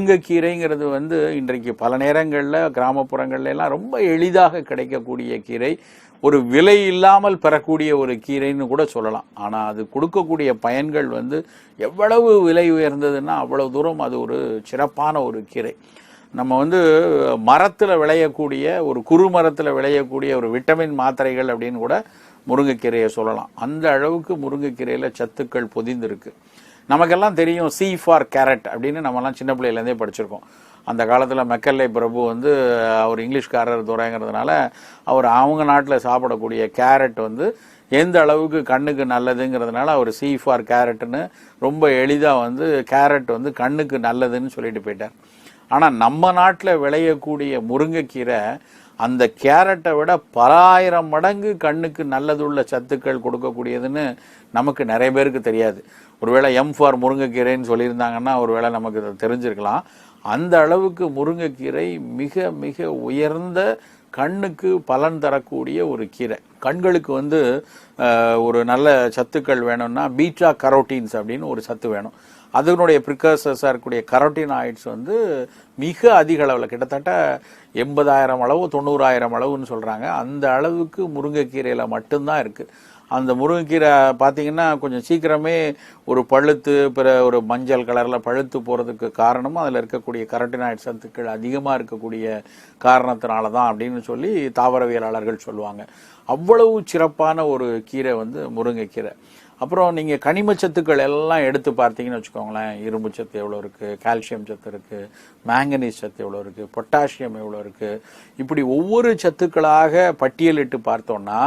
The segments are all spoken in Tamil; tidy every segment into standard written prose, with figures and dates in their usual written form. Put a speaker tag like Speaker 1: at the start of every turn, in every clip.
Speaker 1: முருங்கைக்கீரைங்கிறது வந்து இன்றைக்கு பல நேரங்களில் கிராமப்புறங்கள்ல எல்லாம் ரொம்ப எளிதாக கிடைக்கக்கூடிய கீரை, ஒரு விலை இல்லாமல் பெறக்கூடிய ஒரு கீரைன்னு கூட சொல்லலாம். ஆனால் அது கொடுக்கக்கூடிய பயன்கள் வந்து எவ்வளவு விலை உயர்ந்ததுன்னா அவ்வளவு தூரம் அது ஒரு சிறப்பான ஒரு கீரை. நம்ம வந்து மரத்தில் விளையக்கூடிய ஒரு குறு மரத்தில் விளையக்கூடிய ஒரு விட்டமின் மாத்திரைகள் அப்படின்னு கூட முருங்கைக்கீரையை சொல்லலாம். அந்த அளவுக்கு முருங்கைக்கீரையில் சத்துக்கள் பொதிந்திருக்கு. நமக்கெல்லாம் தெரியும் சி ஃபார் கேரட் அப்படின்னு நம்மலாம் சின்ன பிள்ளையிலேருந்தே படிச்சிருக்கோம். அந்த காலத்தில் மெக்கல்லே பிரபு வந்து அவர் இங்கிலீஷ்காரர் துறைங்கிறதுனால அவங்க நாட்டில் சாப்பிடக்கூடிய கேரட் வந்து எந்த அளவுக்கு கண்ணுக்கு நல்லதுங்கிறதுனால அவர் சி ஃபார் கேரட்னு ரொம்ப எளிதாக வந்து கேரட் வந்து கண்ணுக்கு நல்லதுன்னு சொல்லிட்டு போயிட்டார். ஆனால் நம்ம நாட்டில் விளையக்கூடிய முருங்கைக்கீரை அந்த கேரட்டை விட பல ஆயிரம் மடங்கு கண்ணுக்கு நல்லதுள்ள சத்துக்கள் கொடுக்கக்கூடியதுன்னு நமக்கு நிறைய பேருக்கு தெரியாது. ஒருவேளை எம் ஃபார் முருங்கைக்கீரைன்னு சொல்லியிருந்தாங்கன்னா ஒருவேளை நமக்கு தெரிஞ்சிருக்கலாம். அந்த அளவுக்கு முருங்கைக்கீரை மிக மிக உயர்ந்த கண்ணுக்கு பலன் தரக்கூடிய ஒரு கீரை. கண்களுக்கு வந்து ஒரு நல்ல சத்துக்கள் வேணும்னா பீட்டா கரோட்டீன்ஸ் அப்படின்னு ஒரு சத்து வேணும். அதனுடைய ப்ரிகர்சர்ஸாக இருக்கக்கூடிய கரோட்டினாய்ட்ஸ் வந்து மிக அதிக அளவில் கிட்டத்தட்ட 80,000 அளவு 90,000 அளவுன்னு சொல்கிறாங்க. அந்த அளவுக்கு முருங்கைக்கீரையில் மட்டும்தான் இருக்குது. அந்த முருங்கைக்கீரை பார்த்தீங்கன்னா கொஞ்சம் சீக்கிரமே ஒரு பழுத்து பிற ஒரு மஞ்சள் கலரில் பழுத்து போகிறதுக்கு காரணமும் அதில் இருக்கக்கூடிய கரோட்டினாய்ட் சத்துக்கள் அதிகமாக இருக்கக்கூடிய காரணத்தினால தான் அப்படின்னு சொல்லி தாவரவியலாளர்கள் சொல்லுவாங்க. அவ்வளவு சிறப்பான ஒரு கீரை வந்து முருங்கைக்கீரை. அப்புறம் நீங்கள் கனிமச்சத்துக்கள் எல்லாம் எடுத்து பார்த்தீங்கன்னு வச்சுக்கோங்களேன், இரும்பு சத்து எவ்வளோ இருக்குது, கால்சியம் சத்து இருக்குது, மேங்கனீஸ் சத்து எவ்வளோ இருக்குது, பொட்டாசியம் எவ்வளோ இருக்குது, இப்படி ஒவ்வொரு சத்துக்களாக பட்டியலிட்டு பார்த்தோன்னா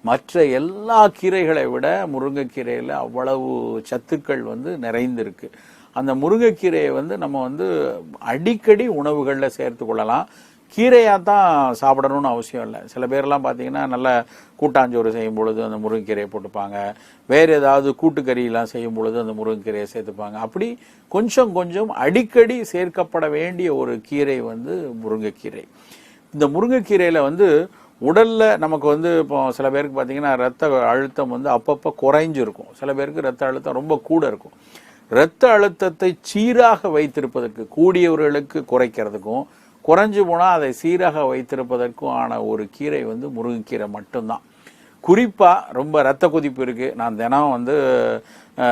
Speaker 1: மற்ற எல்லா கீரைகளை விட முருங்கைக்கீரையில் அவ்வளவு சத்துக்கள் வந்து நிறைந்திருக்கு. அந்த முருங்கைக்கீரையை வந்து நம்ம வந்து அடிக்கடி உணவுகளில் சேர்த்து கொள்ளலாம். கீரையாக தான் சாப்பிடணும்னு அவசியம் இல்லை. சில பேர்லாம் பார்த்தீங்கன்னா நல்லா கூட்டாஞ்சோறு செய்யும் பொழுது அந்த முருங்கைக்கீரையை போட்டுப்பாங்க, வேறு ஏதாவது கூட்டுக்கறியெல்லாம் செய்யும் பொழுது அந்த முருங்கைக்கீரையை சேர்த்துப்பாங்க. அப்படி கொஞ்சம் கொஞ்சம் அடிக்கடி சேர்க்கப்பட வேண்டிய ஒரு கீரை வந்து முருங்கைக்கீரை. இந்த முருங்கைக்கீரையில் வந்து உடலில் நமக்கு வந்து இப்போ சில பேருக்கு பார்த்தீங்கன்னா ரத்த அழுத்தம் வந்து அப்பப்போ குறைஞ்சிருக்கும், சில பேருக்கு ரத்த அழுத்தம் ரொம்ப கூட இருக்கும். இரத்த அழுத்தத்தை சீராக வைத்திருப்பதற்கு, கூடியவர்களுக்கு குறைக்கிறதுக்கும் குறைஞ்சு போனால் அதை சீராக வைத்திருப்பதற்கும் ஆன ஒரு கீரை வந்து முருங்கைக்கீரை மட்டும்தான். குறிப்பாக ரொம்ப இரத்த கொதிப்பு இருக்குது, நான் தினம் வந்து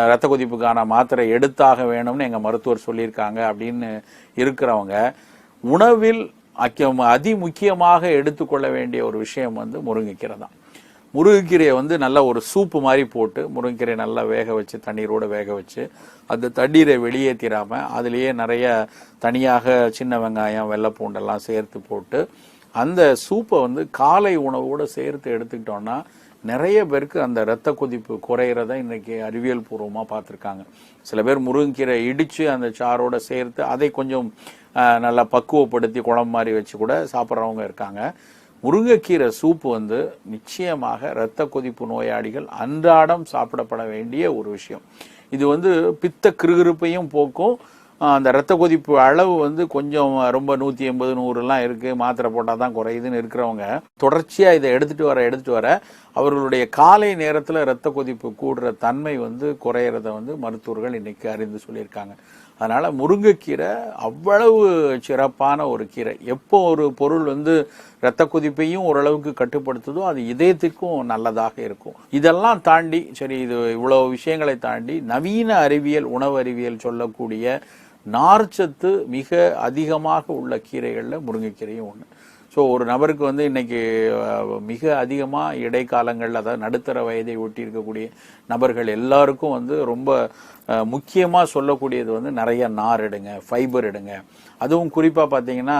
Speaker 1: இரத்த கொதிப்புக்கான மாத்திரை எடுத்தாக வேணும்னு எங்கள் மருத்துவர் சொல்லியிருக்காங்க அப்படின்னு இருக்கிறவங்க உணவில் அதி முக்கியமாக எடுத்துக்கொள்ள வேண்டிய ஒரு விஷயம் வந்து முருங்கைக்கீரை தான். முருங்கைக்கீரையை வந்து நல்லா ஒரு சூப்பு மாதிரி போட்டு முருங்கைக்கீரை நல்லா வேக வச்சு தண்ணீரோடு வேக வச்சு அந்த தண்ணீரை வெளியேற்றிடாமல் அதுலேயே நிறைய தனியாக சின்ன வெங்காயம் வெள்ளைப்பூண்டெல்லாம் சேர்த்து போட்டு அந்த சூப்பை வந்து காலை உணவோடு சேர்த்து எடுத்துக்கிட்டோன்னா நிறைய பேருக்கு அந்த இரத்த கொதிப்பு குறையிறத இன்றைக்கி அறிவியல் பூர்வமாக பார்த்துருக்காங்க. சில பேர் முருங்கைக்கீரை இடித்து அந்த சாரோடு சேர்த்து அதை கொஞ்சம் நல்லா பக்குவப்படுத்தி குழம்பு மாதிரி வச்சு கூட சாப்பிட்றவங்க இருக்காங்க. முருங்கைக்கீரை சூப்பு வந்து நிச்சயமாக இரத்த கொதிப்பு நோயாளிகள் அன்றாடம் சாப்பிடப்பட வேண்டிய ஒரு விஷயம். இது வந்து பித்த கிருகிருப்பையும் போக்கும். அந்த இரத்த கொதிப்பு அளவு வந்து கொஞ்சம் ரொம்ப 180 100 இருக்குது, மாத்திரை போட்டால் தான் குறையுதுன்னு இருக்கிறவங்க தொடர்ச்சியாக இதை எடுத்துகிட்டு வர அவர்களுடைய காலை நேரத்தில் இரத்த கொதிப்பு கூடுற தன்மை வந்து குறையிறத வந்து மருத்துவர்கள் இன்னைக்கு அறிந்து சொல்லியிருக்காங்க. அதனால் முருங்கைக்கீரை அவ்வளவு சிறப்பான ஒரு கீரை. எப்போ ஒரு பொருள் வந்து இரத்த கொதிப்பையும் ஓரளவுக்கு கட்டுப்படுத்துதோ அது இதயத்துக்கும் நல்லதாக இருக்கும். இதெல்லாம் தாண்டி சரி, இது இவ்வளோ விஷயங்களை தாண்டி நவீன அறிவியல் உணவு அறிவியல் சொல்லக்கூடிய நார்ச்சத்து மிக அதிகமாக உள்ள கீரைகளில் முருங்கைக்கீரையும் ஒன்று. ஸோ ஒரு நபருக்கு வந்து இன்னைக்கு மிக அதிகமாக இடைக்காலங்கள், அதாவது நடுத்தர வயதை ஒட்டி இருக்கக்கூடிய நபர்கள் எல்லாருக்கும் வந்து ரொம்ப முக்கியமாக சொல்லக்கூடியது வந்து நிறைய நார் எடுங்க, ஃபைபர் எடுங்க. அதுவும் குறிப்பாக பார்த்தீங்கன்னா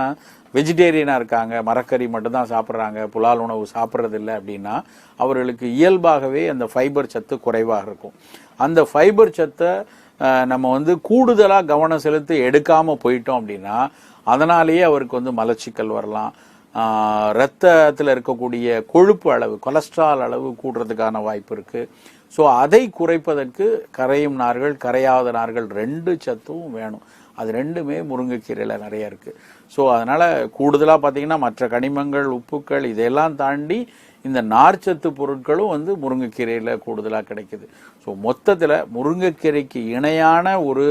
Speaker 1: வெஜிடேரியனாக இருக்காங்க, மரக்கறி மட்டும்தான் சாப்பிட்றாங்க, புலால் உணவு சாப்பிட்றதில்லை அப்படின்னா அவர்களுக்கு இயல்பாகவே அந்த ஃபைபர் சத்து குறைவாக இருக்கும். அந்த ஃபைபர் சத்தை நம்ம வந்து கூடுதலாக கவனம் செலுத்தி எடுக்காமல் போயிட்டோம் அப்படின்னா அதனாலேயே அவருக்கு வந்து மலச்சிக்கல் வரலாம். இரத்தத்தில் இருக்கக்கூடிய கொழுப்பு அளவு, கொலஸ்ட்ரால் அளவு கூடுறதுக்கான வாய்ப்பு இருக்குது. ஸோ அதை குறைப்பதற்கு கரையும் நார்கள் கரையாத நார்கள் 2 சத்தும் வேணும். அது ரெண்டுமே முருங்கைக்கீரையில் நிறைய இருக்குது. ஸோ அதனால் கூடுதலாக பார்த்தீங்கன்னா மற்ற கனிமங்கள், உப்புக்கள் இதையெல்லாம் தாண்டி இந்த நார்ச்சத்து பொருட்களும் வந்து முருங்கைக்கீரையில் கூடுதலாக கிடைக்குது. ஸோ மொத்தத்தில் முருங்கைக்கீரைக்கு இணையான ஒரு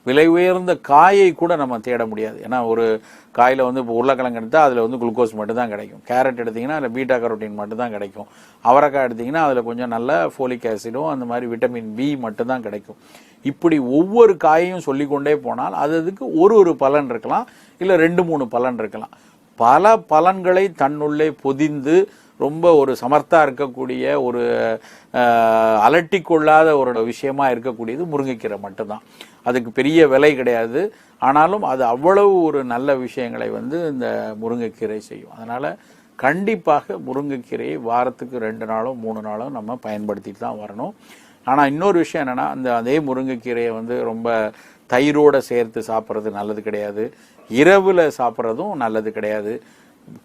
Speaker 1: விலை உயர்ந்த காயை கூட நம்ம தேட முடியாது. ஏன்னா ஒரு காயில் வந்து இப்போ உருளைக்கிழங்கு எடுத்தால் அதில் வந்து குளுக்கோஸ் மட்டும் தான் கிடைக்கும். கேரட் எடுத்திங்கன்னா அதில் பீட்டா கரோட்டின் மட்டும் தான் கிடைக்கும். அவரைக்காய் எடுத்திங்கன்னா அதில் கொஞ்சம் நல்ல ஃபோலிக் ஆசிடும் அந்த மாதிரி விட்டமின் பி மட்டும் தான் கிடைக்கும். இப்படி ஒவ்வொரு காயையும் சொல்லிக்கொண்டே போனால் அதுக்கு ஒரு பலன் இருக்கலாம், இல்லை 2-3 பலன் இருக்கலாம். பல பலன்களை தன்னுள்ளே பொதிந்து ரொம்ப ஒரு சமர்த்தா இருக்கக்கூடிய ஒரு அலட்டி கொள்ளாத ஒரு விஷயமா இருக்கக்கூடியது முருங்கைக்கீரை மட்டும்தான். அதுக்கு பெரிய விலை கிடையாது, ஆனாலும் அது அவ்வளவு ஒரு நல்ல விஷயங்களை வந்து இந்த முருங்கைக்கீரை செய்யும். அதனால் கண்டிப்பாக முருங்கைக்கீரையை வாரத்துக்கு 2 நாளும் 3 நாளும் நம்ம பயன்படுத்திட்டு தான் வரணும். ஆனால் இன்னொரு விஷயம் என்னென்னா, அதே முருங்கைக்கீரையை வந்து ரொம்ப தயிரோடு சேர்த்து சாப்பிட்றது நல்லது கிடையாது, இரவில் சாப்பிட்றதும் நல்லது கிடையாது.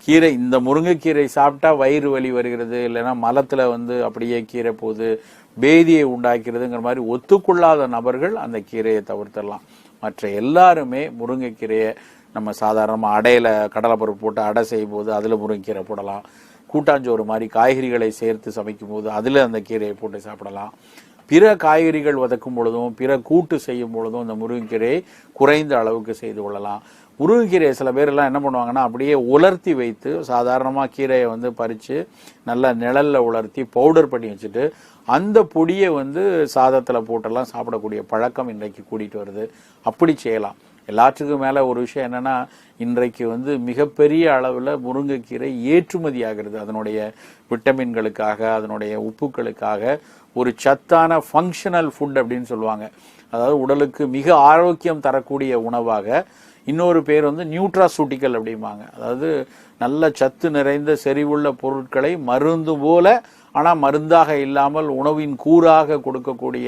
Speaker 1: கீரை இந்த முருங்கைக்கீரை சாப்பிட்டா வயிறு வலி வருகிறது, இல்லைன்னா மலத்தில் வந்து அப்படியே கீரை போகுது, பேதியை உண்டாக்கிறதுங்கிற மாதிரி ஒத்துக்கொள்ளாத நபர்கள் அந்த கீரையை தவிர்த்திடலாம். மற்ற எல்லாருமே முருங்கைக்கீரையை நம்ம சாதாரணமாக அடையில் கடலைப்பருப்பு போட்டு அடை செய்யும் போது அதில் முருங்கைக்கீரை போடலாம். கூட்டாஞ்சோறு மாதிரி காய்கறிகளை சேர்த்து சமைக்கும் போது அதில் அந்த கீரையை போட்டு சாப்பிடலாம். பிற காய்கறிகள் வதக்கும் பொழுதும் பிற கூட்டு செய்யும் பொழுதும் இந்த முருங்கைக்கீரையை குறைந்த அளவுக்கு செய்து கொள்ளலாம். முருங்கைக்கீரையை சில பேரெல்லாம் என்ன பண்ணுவாங்கன்னா, அப்படியே உலர்த்தி வைத்து சாதாரணமாக கீரையை வந்து பறித்து நல்லா நிழலில் உலர்த்தி பவுடர் பண்ணி வச்சுட்டு அந்த பொடியை வந்து சாதத்தில் போட்டெல்லாம் சாப்பிடக்கூடிய பழக்கம் இன்றைக்கு கூட்டிகிட்டு வருது. அப்படி செய்யலாம். எல்லாத்துக்கும் மேலே ஒரு விஷயம் என்னென்னா, இன்றைக்கு வந்து மிகப்பெரிய அளவில் முருங்கைக்கீரை ஏற்றுமதி ஆகிறது. அதனுடைய விட்டமின்களுக்காக, அதனுடைய உப்புக்களுக்காக ஒரு சத்தான ஃபங்க்ஷனல் ஃபுட் அப்படின்னு சொல்லுவாங்க. அதாவது உடலுக்கு மிக ஆரோக்கியம் தரக்கூடிய உணவாக. இன்னொரு பேர் வந்து நியூட்ராசூட்டிக்கல் அப்படிம்பாங்க. அதாவது நல்ல சத்து நிறைந்த செறிவுள்ள பொருட்களை மருந்து போல ஆனால் மருந்தாக இல்லாமல் உணவின் கூறாக கொடுக்கக்கூடிய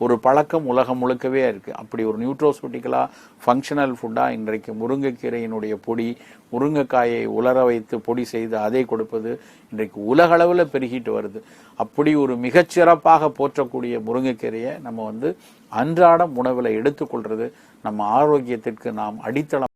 Speaker 1: ஒரு பழக்கம் உலகம் முழுக்கவே இருக்குது. அப்படி ஒரு நியூட்ரோசூட்டிக்கலாக ஃபங்க்ஷனல் ஃபுட்டாக இன்றைக்கு முருங்கைக்கீரையினுடைய பொடி, முருங்கைக்காயை உலர வைத்து பொடி செய்து அதை கொடுப்பது இன்றைக்கு உலகளவில் பெருகிட்டு வருது. அப்படி ஒரு மிகச்சிறப்பாக போற்றக்கூடிய முருங்கைக்கீரையை நம்ம வந்து அன்றாடம் உணவில் எடுத்துக்கொள்வது நம்ம ஆரோக்கியத்திற்கு நாம் அடித்தளம்